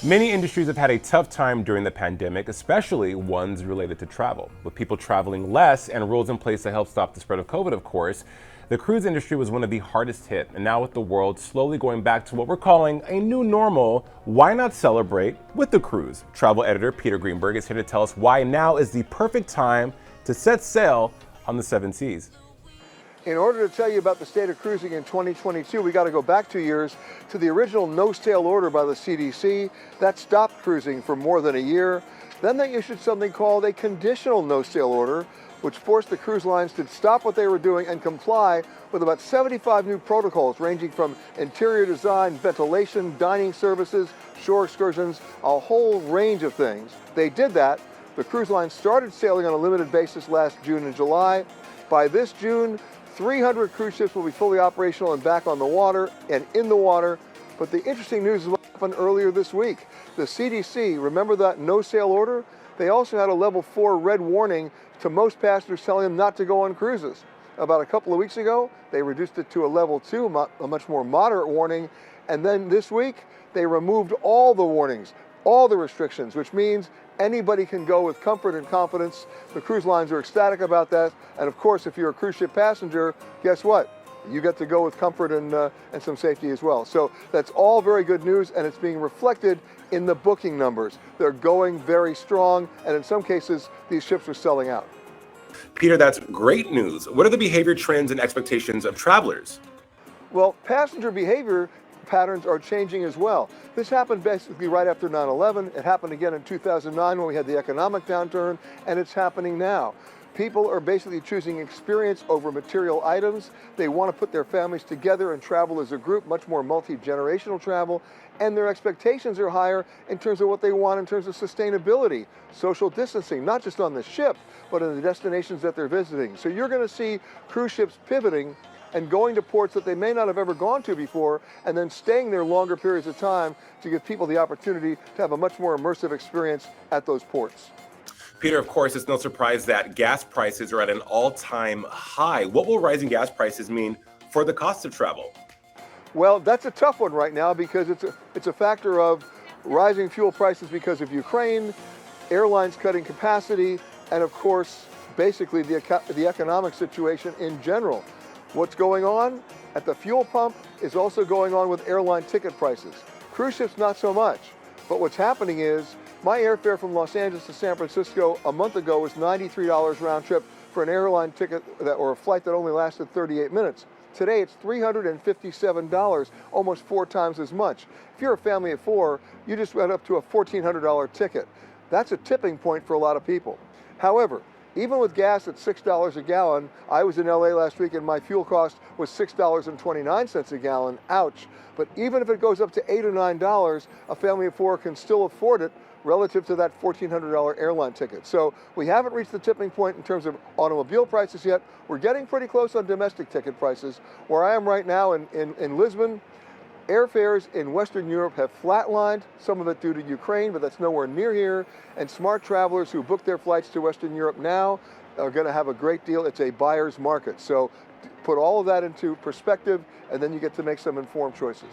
Many industries have had a tough time during the pandemic, especially ones related to travel. With people traveling less and rules in place to help stop the spread of COVID, of course, the cruise industry was one of the hardest hit. And now with the world slowly going back to what we're calling a new normal, why not celebrate with the cruise? Travel editor Peter Greenberg is here to tell us why now is the perfect time to set sail on the seven seas. In order to tell you about the state of cruising in 2022, we got to go back 2 years to the original no-sail order by the CDC that stopped cruising for more than a year. Then they issued something called a conditional no-sail order, which forced the cruise lines to stop what they were doing and comply with about 75 new protocols ranging from interior design, ventilation, dining services, shore excursions, a whole range of things. They did that. The cruise lines started sailing on a limited basis last June and July. By this June, 300 cruise ships will be fully operational and back on the water and in the water. But the interesting news is what happened earlier this week. The CDC, remember that no-sail order? They also had a level 4 red warning to most passengers telling them not to go on cruises. About a couple of weeks ago, they reduced it to a level 2, a much more moderate warning. And then this week, they removed all the warnings, all the restrictions, which means anybody can go with comfort and confidence. The cruise lines are ecstatic about that. And of course, if you're a cruise ship passenger, guess what? You get to go with comfort and some safety as well. So that's all very good news, and it's being reflected in the booking numbers. They're going very strong, and in some cases, these ships are selling out. Peter, that's great news. What are the behavior trends and expectations of travelers? Well, passenger behavior patterns are changing as well. This happened basically right after 9/11. It happened again in 2009 when we had the economic downturn, and it's happening now. People are basically choosing experience over material items. They want to put their families together and travel as a group, much more multi-generational travel, and their expectations are higher in terms of what they want in terms of sustainability, social distancing, not just on the ship, but in the destinations that they're visiting. So you're going to see cruise ships pivoting and going to ports that they may not have ever gone to before, and then staying there longer periods of time to give people the opportunity to have a much more immersive experience at those ports. Peter, of course, it's no surprise that gas prices are at an all-time high. What will rising gas prices mean for the cost of travel? Well, that's a tough one right now because it's a factor of rising fuel prices because of Ukraine, airlines cutting capacity, and of course, basically the economic situation in general. What's going on at the fuel pump is also going on with airline ticket prices. Cruise ships, not so much. But what's happening is my airfare from Los Angeles to San Francisco a month ago was $93 round trip for an airline ticket or a flight that only lasted 38 minutes. Today it's $357, almost 4 times as much. If you're a family of 4, you just went up to a $1,400 ticket. That's a tipping point for a lot of people. However, even with gas at $6 a gallon, I was in LA last week and my fuel cost was $6.29 a gallon, ouch. But even if it goes up to $8 or $9, a family of 4 can still afford it relative to that $1,400 airline ticket. So we haven't reached the tipping point in terms of automobile prices yet. We're getting pretty close on domestic ticket prices. Where I am right now in Lisbon, airfares in Western Europe have flatlined, some of it due to Ukraine, but that's nowhere near here. And smart travelers who book their flights to Western Europe now are going to have a great deal. It's a buyer's market. So put all of that into perspective, and then you get to make some informed choices.